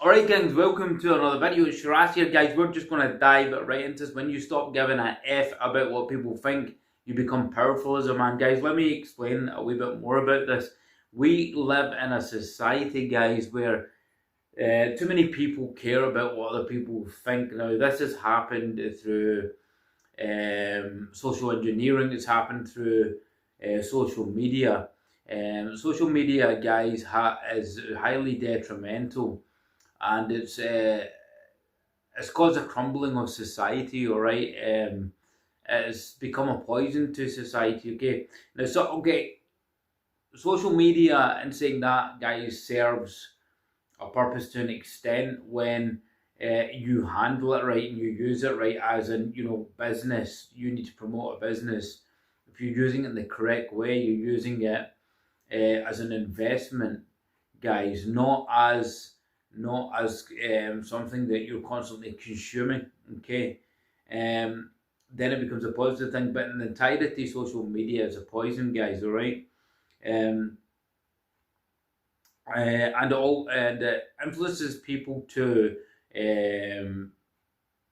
Alright guys, welcome to another video. It's Shiraz here guys. We're just going to dive right into this. When you stop giving a F about what people think, you become powerful as a man. Guys, let me explain a wee bit more about this. We live in a society, guys, where too many people care about what other people think. Now, this has happened through social engineering. It's happened through social media. Social media, guys, is highly detrimental, and it's caused a crumbling of society. All right, it's become a poison to society. Okay, now social media, and saying that, guys, serves a purpose to an extent when you handle it right and you use it right. As in, business, you need to promote a business. If you're using it in the correct way, you're using it as an investment, guys, not as something that you're constantly consuming. Okay, then it becomes a positive thing. But in entirety, social media is a poison, guys. All right, um, and it influences people to um,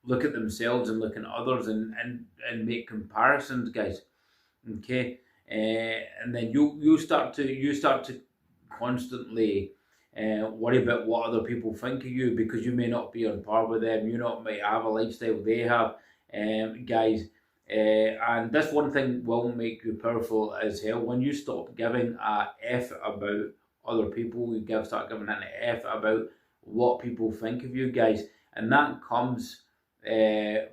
look at themselves and look at others, and make comparisons, guys. Okay, and then you start to constantly worry about what other people think of you, because you may not be on par with them. You not might have a lifestyle they have, guys. And this one thing will make you powerful as hell. When you stop giving a F about other people, start giving an F about what people think of you, guys. And that comes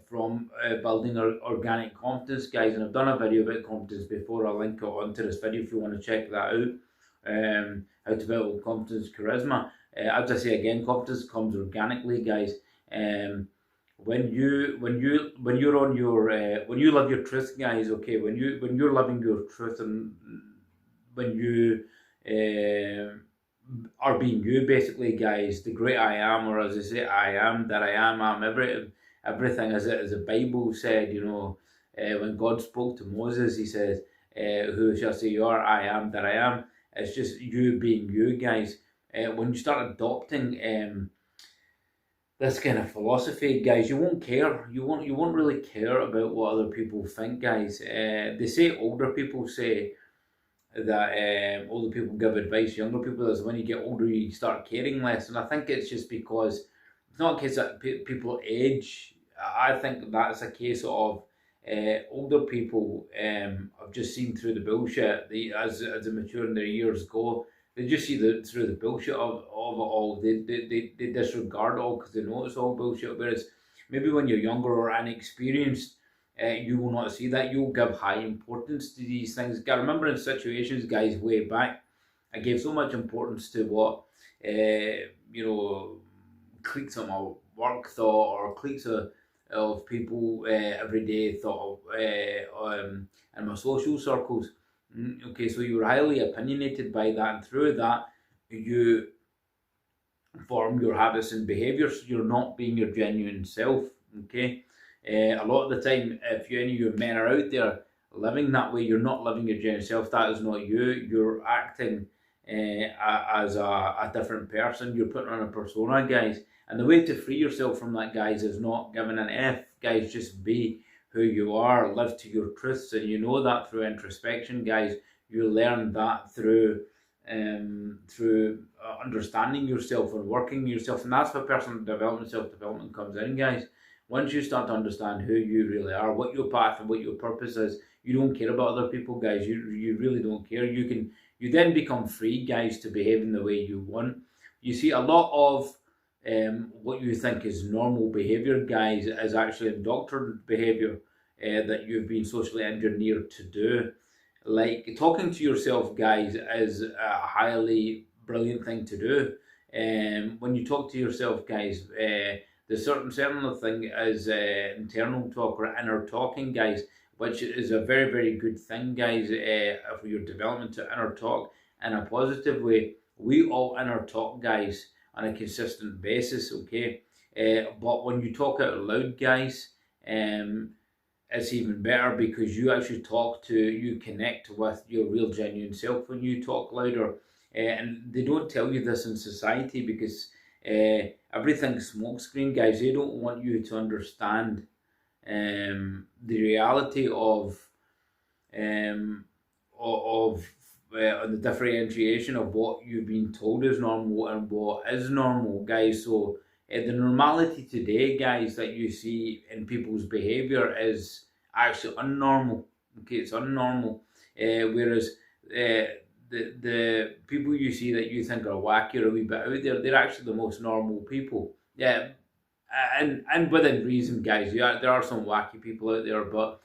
from building organic confidence, guys. And I've done a video about confidence before. I'll link it onto this video if you want to check that out. How to build confidence, charisma. As I say again, confidence comes organically, guys. When you're on your when you love your truth, guys. Okay, when you're loving your truth, and when you are being you, basically, guys, the great I am, or as I say, I am that I am. I'm everything, as the Bible said. When God spoke to Moses, He says, "Who shall say you are? I am that I am." It's just you being you, guys. When you start adopting this kind of philosophy, guys, you won't care. You won't really care about what other people think, guys. They say older people say that older people give advice, younger people is when you get older you start caring less, and I think it's just because it's not a case that people age. I think that's a case of older people have just seen through the bullshit. As they mature in their years go, they just see through the bullshit of it all. They disregard it all because they know it's all bullshit. Whereas maybe when you're younger or inexperienced, you will not see that. You'll give high importance to these things. I remember in situations, guys, way back, I gave so much importance to what cliques of my work thought, or cliques of people every day thought of, in my social circles. Okay, so you were highly opinionated by that, and through that you form your habits and behaviours. You're not being your genuine self. Okay, a lot of the time, if any of your men are out there living that way, you're not living your genuine self. That is not you. You're acting as a different person. You're putting on a persona, guys. And the way to free yourself from that, guys, is not giving an F, guys. Just be who you are. Live to your truths, and you know that through introspection, guys. You learn that through understanding yourself and working yourself, and that's where personal development, self-development comes in, guys. Once you start to understand who you really are, what your path and what your purpose is, you don't care about other people, guys. You really don't care. You then become free, guys, to behave in the way you want. You see, a lot of what you think is normal behavior, guys, is actually indoctrinated behavior that you've been socially engineered to do. Like talking to yourself, guys, is a highly brilliant thing to do. When you talk to yourself, guys, the certain thing is internal talk or inner talking, guys, which is a very, very good thing, guys, for your development to inner talk in a positive way. We all inner talk, guys, on a consistent basis, okay? But when you talk out loud, guys, it's even better, because you connect with your real genuine self when you talk louder. And they don't tell you this in society, because Everything's smokescreen, guys. They don't want you to understand the reality um, of the differentiation of what you've been told is normal and what is normal, guys. So the normality today, guys, that you see in people's behaviour is actually unnormal. Okay, it's unnormal. Whereas the people you see that you think are wacky or a wee bit out there, they're actually the most normal people. Yeah, and within reason, guys. Yeah, there are some wacky people out there, but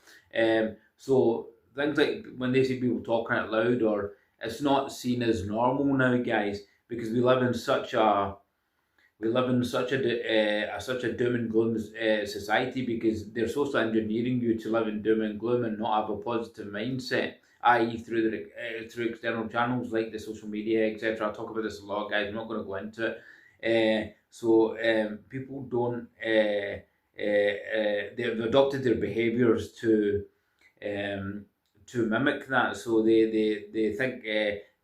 so things like when they see people talking out loud, or it's not seen as normal now, guys, because we live in such a doom and gloom society, because they're social engineering you to live in doom and gloom and not have a positive mindset, i.e., through external channels like the social media, etc. I talk about this a lot, guys. I'm not going to go into it. People don't. They've adopted their behaviours to mimic that. So they think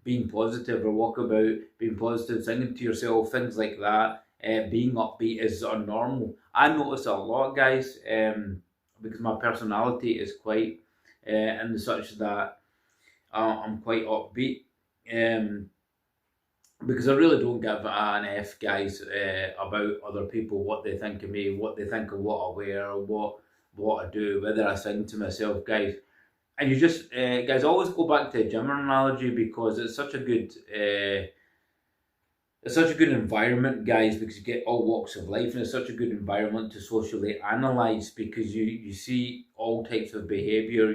being positive or walk about being positive, singing to yourself, things like that, being upbeat is unnormal. I notice a lot, guys, because my personality is quite in such that I'm quite upbeat. Because I really don't give an F, guys, about other people, what they think of me, what they think of what I wear, what I do, whether I sing to myself, guys. And you just, guys, always go back to a gym analogy, because it's such a good environment, guys, because you get all walks of life, and it's such a good environment to socially analyze, because you see all types of behaviour.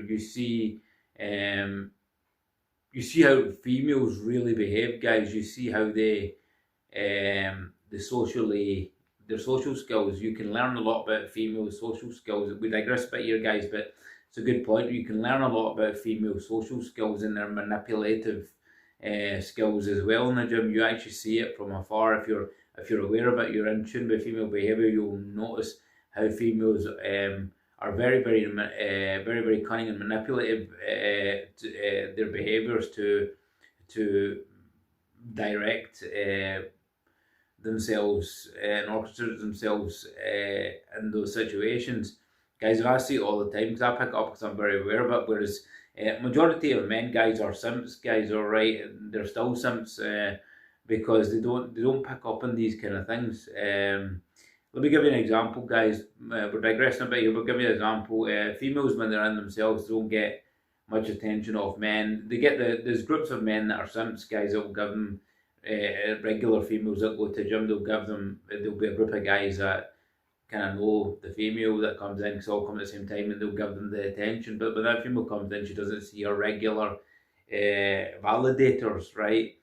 Um, you see how females really behave, guys. You see how the socially their social skills. You can learn a lot about female social skills. We digress a bit here, guys, but it's a good point. You can learn a lot about female social skills and their manipulative skills as well in the gym. You actually see it from afar. If you're aware of it, you're in tune with female behaviour. You'll notice how females are very cunning and manipulative their behaviours to direct themselves and orchestrate themselves in those situations. Guys, I see it all the time, because I pick up because I'm very aware of it. Whereas majority of men, guys, are simps, guys, all right, and they're still simps because they don't pick up on these kind of things. Let me give you an example, guys. We're digressing a bit here, but give you an example. Females, when they're in themselves, don't get much attention off men. There's groups of men that are simps, guys, that will give them regular females that go to the gym. There'll be a group of guys that kind of know the female that comes in, because all come at the same time, and they'll give them the attention. But when that female comes in, she doesn't see her regular validators, right?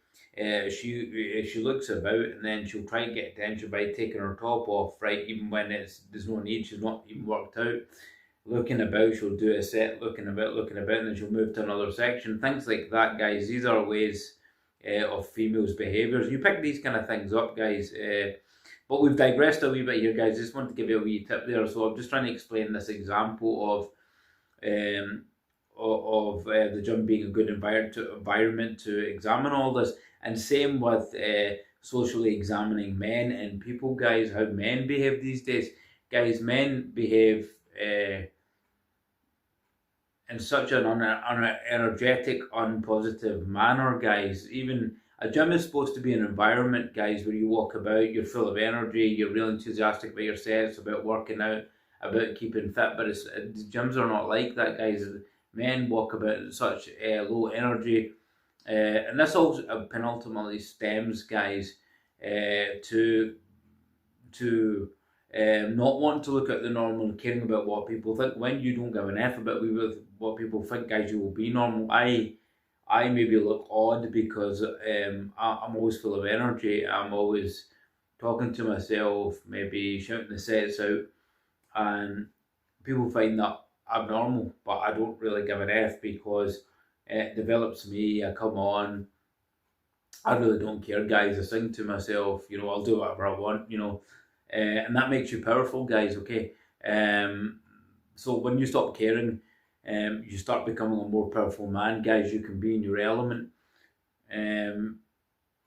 She looks about, and then she'll try and get attention by taking her top off, right? Even when there's no need, she's not even worked out. Looking about, she'll do a set, looking about, and then she'll move to another section. Things like that, guys. These are ways of females' behaviours. You pick these kind of things up, guys. But we've digressed a wee bit here, guys. I just wanted to give you a wee tip there. So I'm just trying to explain this example of the gym being a good environment to examine all this. And same with socially examining men and people, guys, how men behave these days. Guys, men behave in such an energetic, unpositive manner, guys. Even a gym is supposed to be an environment, guys, where you walk about, you're full of energy, you're really enthusiastic about your sets, about working out, about keeping fit. But gyms are not like that, guys. Men walk about in such low energy. And this all penultimately stems, guys, to not wanting to look at the normal and caring about what people think. When you don't give an F about what people think, guys, you will be normal. I maybe look odd because I'm always full of energy. I'm always talking to myself, maybe shouting the sets out, and people find that abnormal. But I don't really give an F, because it develops me. I come on. I really don't care, guys. I sing to myself. I'll do whatever I want. And that makes you powerful, guys. Okay. So when you stop caring, you start becoming a more powerful man, guys. You can be in your element.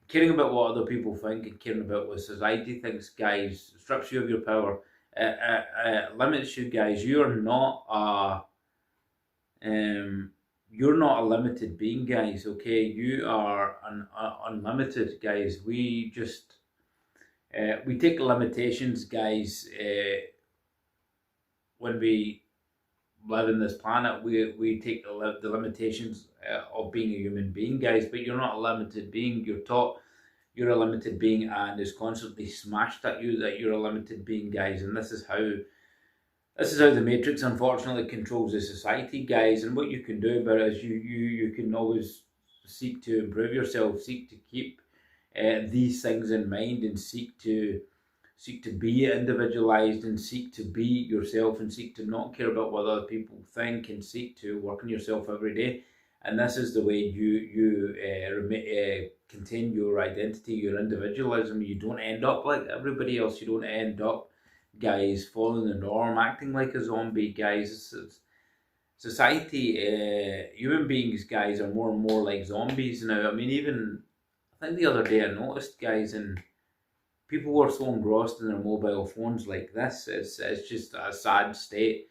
caring about what other people think and caring about what society thinks, guys, strips you of your power. Limits you, guys. You're not a limited being, guys. Okay, you are unlimited, guys. We take limitations, guys. When we live in this planet, we take the limitations of being a human being, guys. But you're not a limited being. You're taught you're a limited being, and it's constantly smashed at you that you're a limited being, guys. And this is how the Matrix unfortunately controls the society, guys. And what you can do about it is you can always seek to improve yourself, seek to keep these things in mind, and seek to be individualized, and seek to be yourself, and seek to not care about what other people think, and seek to work on yourself every day. And this is the way you contain your identity, your individualism. You don't end up like everybody else. You don't end up, guys, following the norm, acting like a zombie, guys. Society, human beings, guys, are more and more like zombies now. I mean, even I think the other day I noticed, guys, and people were so engrossed in their mobile phones like this. It's just a sad state.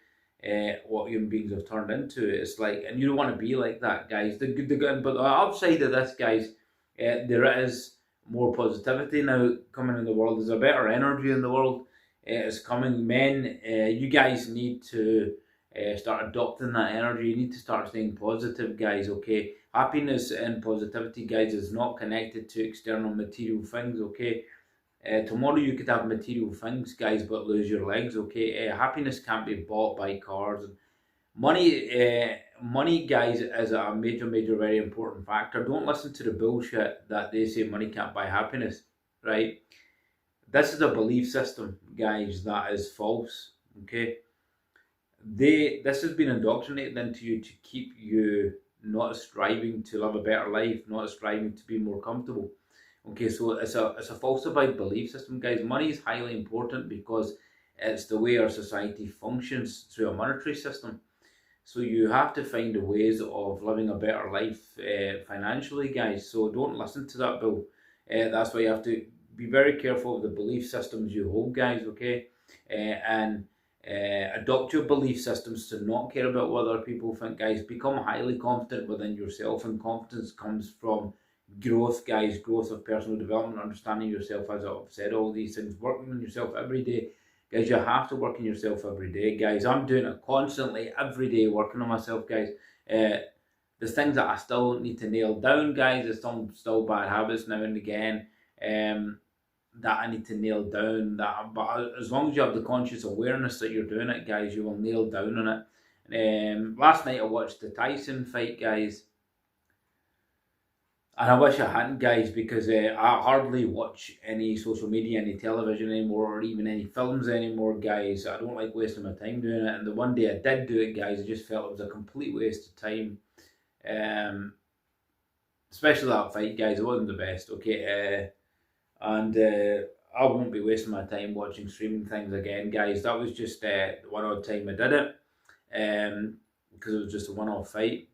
What human beings have turned into. It's like, and you don't want to be like that, guys. But the upside of this, guys, there is more positivity now coming in the world. There's a better energy in the world. It's coming. Men, you guys need to start adopting that energy. You need to start staying positive, guys. Okay, happiness and positivity, guys, is not connected to external material things. Okay. Tomorrow you could have material things, guys, but lose your legs. Okay, happiness can't be bought by cars. Money, guys, is a major, very important factor. Don't listen to the bullshit that they say money can't buy happiness. Right? This is a belief system, guys, that is false. Okay, this has been indoctrinated into you to keep you not striving to live a better life, not striving to be more comfortable. Okay, so it's a falsified belief system, guys. Money is highly important because it's the way our society functions through a monetary system. So you have to find the ways of living a better life financially, guys. So don't listen to that bill. That's why you have to be very careful of the belief systems you hold, guys. Okay, and adopt your belief systems to not care about what other people think, guys. Become highly confident within yourself, and confidence comes from growth, guys. Growth of personal development, understanding yourself, as I've said, all these things, working on yourself every day, guys. You have to work on yourself every day, guys. I'm doing it constantly every day, working on myself, guys. There's things that I still need to nail down, guys. There's some still bad habits now and again that I need to nail down. But as long as you have the conscious awareness that you're doing it, guys, you will nail down on it. Last night I watched the Tyson fight, guys. And I wish I hadn't, guys, because I hardly watch any social media, any television anymore, or even any films anymore, guys. I don't like wasting my time doing it. And the one day I did do it, guys, I just felt it was a complete waste of time. Especially that fight, guys. It wasn't the best, okay? And I won't be wasting my time watching streaming things again, guys. That was just the one odd time I did it. Because it was just a one-off fight.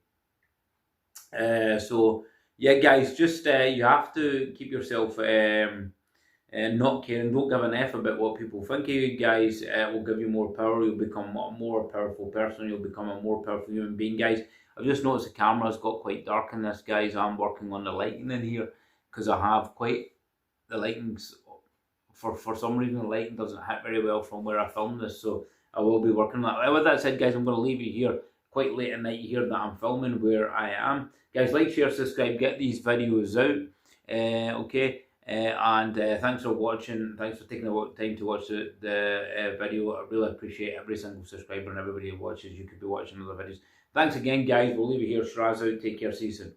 So... yeah, guys, just you have to keep yourself not caring. Don't give an F about what people think of you, guys. It will give you more power. You'll become a more powerful person. You'll become a more powerful human being, guys. I've just noticed the camera's got quite dark in this, guys. I'm working on the lighting in here because I have quite the lighting's for some reason the lighting doesn't hit very well from where I filmed this, so I will be working on that. With that said, guys, I'm going to leave you here. Quite late at night, you hear that I'm filming where I am. Guys, like, share, subscribe, get these videos out. Okay, and thanks for watching. Thanks for taking the time to watch the video. I really appreciate every single subscriber and everybody who watches. You could be watching other videos. Thanks again, guys. We'll leave you here. Shraz out. Take care. See you soon.